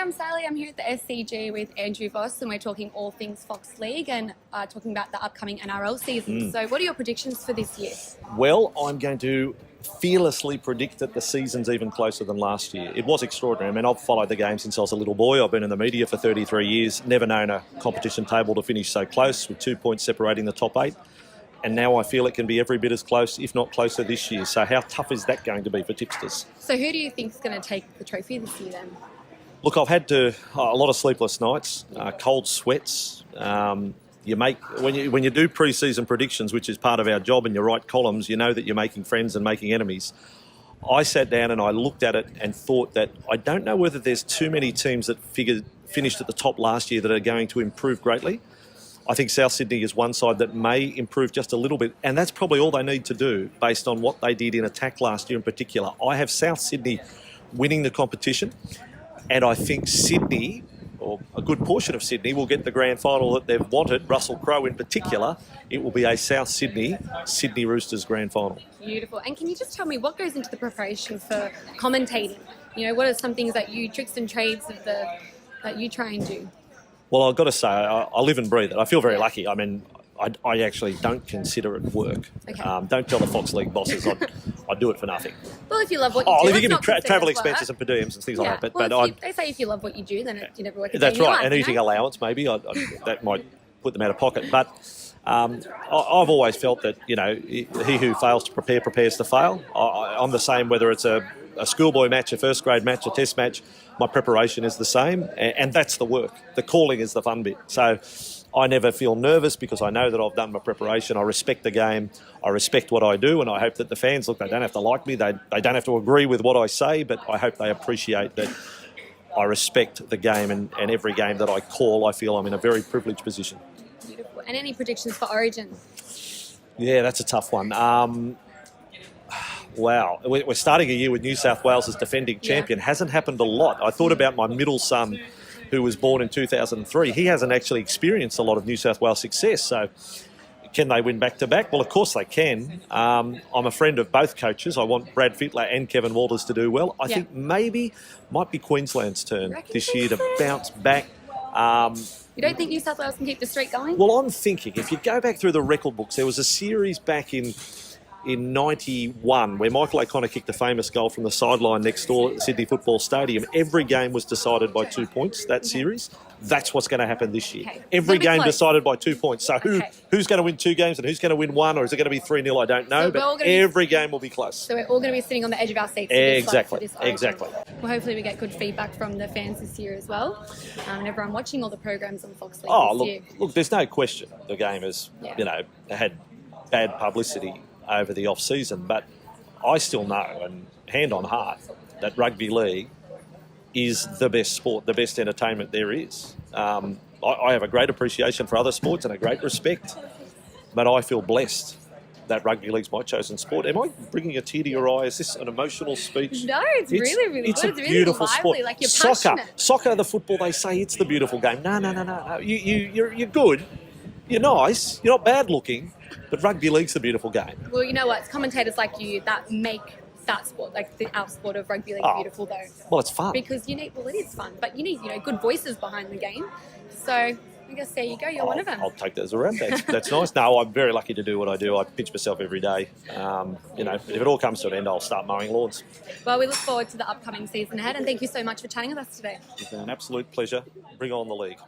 I'm Sally. I'm here at the SCG with Andrew Voss, and we're talking all things Fox League and talking about the upcoming NRL season. So what are your predictions for this year? Well, I'm going to fearlessly predict that the season's even closer than last year. It was extraordinary. I mean, I've followed the game since I was a little boy. I've been in the media for 33 years, never known a competition table to finish so close, with 2 points separating the top 8. And now I feel it can be every bit as close, if not closer, this year. So how tough is that going to be for tipsters? So who do you think is going to take the trophy this year then? Look, I've had a lot of sleepless nights, cold sweats. You make when you do pre-season predictions, which is part of our job, and you write columns, you know that you're making friends and making enemies. I sat down and I looked at it and thought that I don't know whether there's too many teams that finished at the top last year that are going to improve greatly. I think South Sydney is one side that may improve just a little bit, and that's probably all they need to do based on what they did in attack last year in particular. I have South Sydney winning the competition, and I think Sydney, or a good portion of Sydney, will get the grand final that they've wanted. Russell Crowe in particular, it will be a South Sydney Roosters grand final. Beautiful. And can you just tell me what goes into the preparation for commentating? You know, what are some things that tricks and trades that you try and do? Well, I've got to say, I live and breathe it. I feel very lucky. I mean, I actually don't consider it work. Okay. Don't tell the Fox League bosses I do it for nothing. Well, if you love what you do, if you give me travel expenses and per diems and things like that. But they say if you love what you do, then you never work a day that's in your right. life, And eating allowance, maybe that might put them out of pocket. But I've always felt that he who fails to prepare prepares to fail. I'm the same whether it's a schoolboy match, a first grade match, a test match. My preparation is the same, and that's the work. The calling is the fun bit. So I never feel nervous because I know that I've done my preparation. I respect the game. I respect what I do, and I hope that the fans, look, they don't have to like me. They don't have to agree with what I say, but I hope they appreciate that I respect the game, and every game that I call, I feel I'm in a very privileged position. Beautiful. And any predictions for Origin? Yeah, that's a tough one. Wow. We're starting a year with New South Wales as defending champion. Hasn't happened a lot. I thought about my middle son, who was born in 2003. He hasn't actually experienced a lot of New South Wales success. So can they win back-to-back? Well, of course they can. I'm a friend of both coaches. I want Brad Fittler and Kevin Walters to do well. I think maybe might be Queensland's turn this year to bounce back. You don't think New South Wales can keep the streak going? Well, I'm thinking, if you go back through the record books, there was a series back in 91 where Michael O'Connor kicked a famous goal from the sideline next door at the Sydney Football Stadium. Every game was decided by 2 points, that series. That's what's going to happen this year. Every game decided by 2 points. So who's going to win 2 games and who's going to win 1, or is it going to be 3-0? I don't know, but every game will be close. So we're all going to be sitting on the edge of our seats. Exactly. Well, hopefully we get good feedback from the fans this year as well, and everyone watching all the programs on Fox League this year. Look, there's no question the game has, had bad publicity over the off-season, but I still know, and hand on heart, that rugby league is the best sport, the best entertainment there is. I have a great appreciation for other sports and a great respect, but I feel blessed that rugby league's my chosen sport. Am I bringing a tear to your eye? Is this an emotional speech? No, it's really, really it's good. It's a beautiful really lively, sport. like you're passionate. Soccer, the football, they say it's the beautiful game. No. You're good. You're nice. You're not bad looking. But rugby league's the beautiful game. Well, you know what? It's commentators like you that make that sport, like our sport of rugby league, beautiful though. Well, it's fun. Because it is fun, but you need, good voices behind the game. So I guess there you go, you're one of them. I'll take that as a round. That's nice. No, I'm very lucky to do what I do. I pinch myself every day. If it all comes to an end, I'll start mowing lawns. Well, we look forward to the upcoming season ahead, and thank you so much for chatting with us today. It's been an absolute pleasure. Bring on the league.